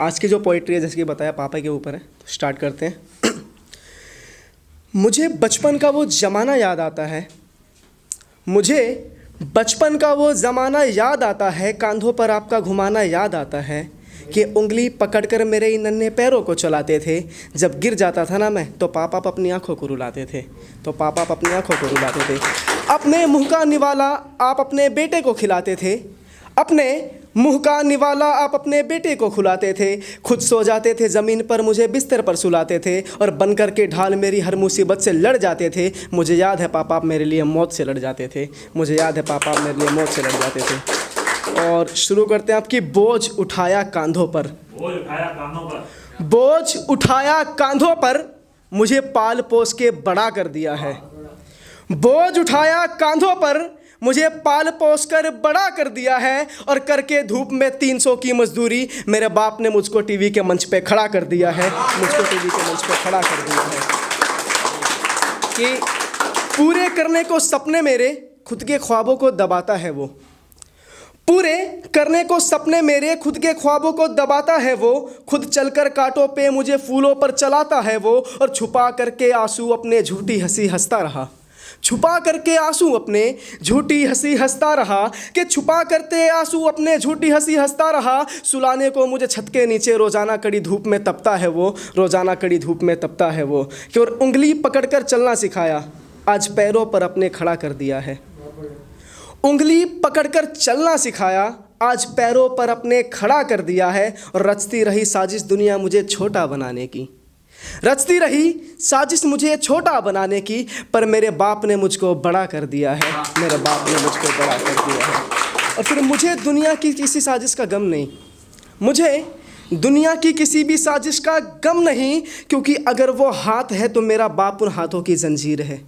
आज की जो पोइट्री है, जैसे कि बताया, पापा के ऊपर है, तो स्टार्ट करते हैं। मुझे बचपन का वो ज़माना याद आता है, मुझे बचपन का वो ज़माना याद आता है, कांधों पर आपका घुमाना याद आता है कि उंगली पकड़कर मेरे इन नन्हे पैरों को चलाते थे। जब गिर जाता था ना मैं, तो पापा अपनी आंखों को रुलाते थे, तो पापा अपनी आंखों को रुलाते थे। अपने मुँह का निवाला आप अपने बेटे को खिलाते थे, अपने मुँह का निवाला आप अपने बेटे को खिलाते थे। खुद सो जाते थे ज़मीन पर, मुझे बिस्तर पर सुलाते थे, और बनकर के ढाल मेरी हर मुसीबत से लड़ जाते थे। मुझे याद है पापा आप मेरे लिए मौत से लड़ जाते थे, मुझे याद है पापा आप मेरे लिए मौत से लड़ जाते थे। और शुरू करते हैं आपकी बोझ उठाया कांधों पर, बोझ उठाया कांधों पर, बोझ उठाया कांधों पर, मुझे पाल पोस के बड़ा कर दिया है। बोझ उठाया कांधों पर, मुझे पाल पोस कर बड़ा कर दिया है, और करके धूप में 300 की मजदूरी मेरे बाप ने मुझको टीवी के मंच पे खड़ा कर दिया है, मुझको टीवी के मंच पे खड़ा कर दिया है। कि पूरे करने को सपने मेरे खुद के ख्वाबों को दबाता है वो, पूरे करने को सपने मेरे खुद के ख्वाबों को दबाता है वो। खुद चलकर कांटों पे मुझे फूलों पर चलाता है वो, और छुपा करके आंसू अपने झूठी हंसी हंसता रहा, छुपा करके आंसू अपने झूठी हंसी हंसता रहा, कि छुपा करते आंसू अपने झूठी हंसी हंसता रहा। सुलाने को मुझे छत के नीचे रोज़ाना कड़ी धूप में तपता है वो, रोज़ाना कड़ी धूप में तपता है वो। कि और उंगली पकड़कर चलना सिखाया, आज पैरों पर अपने खड़ा कर दिया है। उंगली पकड़कर चलना सिखाया, आज पैरों पर अपने खड़ा कर दिया है। और रचती रही साजिश दुनिया मुझे छोटा बनाने की, रचती रही साजिश मुझे छोटा बनाने की, पर मेरे बाप ने मुझको बड़ा कर दिया है, मेरे बाप ने मुझको बड़ा कर दिया है। और फिर मुझे दुनिया की किसी साजिश का गम नहीं, मुझे दुनिया की किसी भी साजिश का गम नहीं, क्योंकि अगर वो हाथ है तो मेरा बाप उन हाथों की जंजीर है,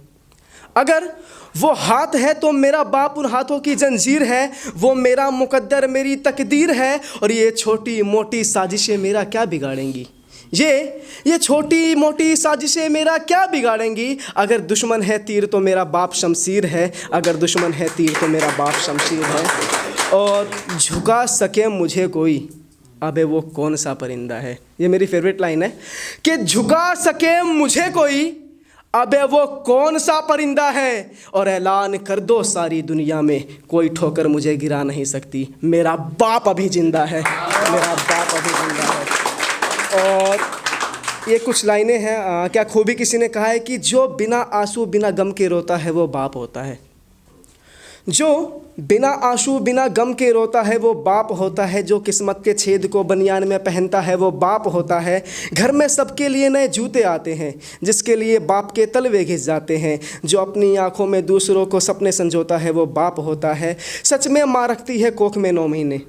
अगर वो हाथ है तो मेरा बाप उन हाथों की जंजीर है। वो मेरा मुकद्दर मेरी तकदीर है, और ये छोटी मोटी साजिशें मेरा क्या बिगाड़ेंगी, ये छोटी मोटी साजिशें मेरा क्या बिगाड़ेंगी। अगर दुश्मन है तीर तो मेरा बाप शमशीर है, अगर दुश्मन है तीर तो मेरा बाप शमशीर है। और झुका सके मुझे कोई, अबे वो कौन सा परिंदा है, ये मेरी फेवरेट लाइन है, कि झुका सके मुझे कोई, अबे वो कौन सा परिंदा है। और ऐलान कर दो सारी दुनिया में, कोई ठोकर मुझे गिरा नहीं सकती, मेरा बाप अभी जिंदा है, मेरा बाप अभी जिंदा है। और ये कुछ लाइनें हैं, क्या खूबी किसी ने कहा है कि जो बिना आंसू बिना गम के रोता है वो बाप होता है, जो बिना आंसू बिना गम के रोता है वो बाप होता है। जो किस्मत के छेद को बनियान में पहनता है वो बाप होता है। घर में सबके लिए नए जूते आते हैं, जिसके लिए बाप के तलवे घिस जाते हैं। जो अपनी आंखों में दूसरों को सपने संजोता है वो बाप होता है। सच में माँ रखती है कोख में 9 महीने,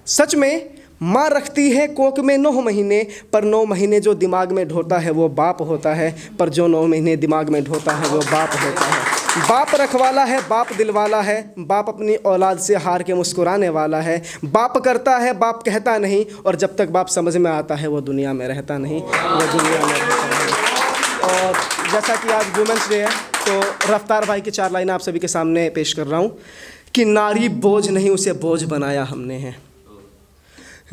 सच में माँ रखती है कोख में 9 महीने, पर 9 महीने जो दिमाग में ढोता है वो बाप होता है, पर जो 9 महीने दिमाग में ढोता है वो बाप होता है। बाप रखवाला है, बाप दिलवाला है, बाप अपनी औलाद से हार के मुस्कुराने वाला है। बाप करता है, बाप कहता नहीं, और जब तक बाप समझ में आता है वो दुनिया में रहता नहीं, वो दुनिया में रहता नहीं। और जैसा कि आज वुमेंस डे है, तो रफ्तार भाई की 4 लाइनें आप सभी के सामने पेश कर रहा हूँ कि नारी बोझ नहीं उसे बोझ बनाया हमने है,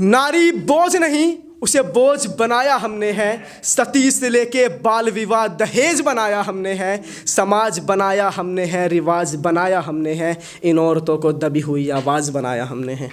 नारी बोझ नहीं उसे बोझ बनाया हमने है। सती से लेके बाल विवाह दहेज बनाया हमने है, समाज बनाया हमने है, रिवाज बनाया हमने है, इन औरतों को दबी हुई आवाज़ बनाया हमने है।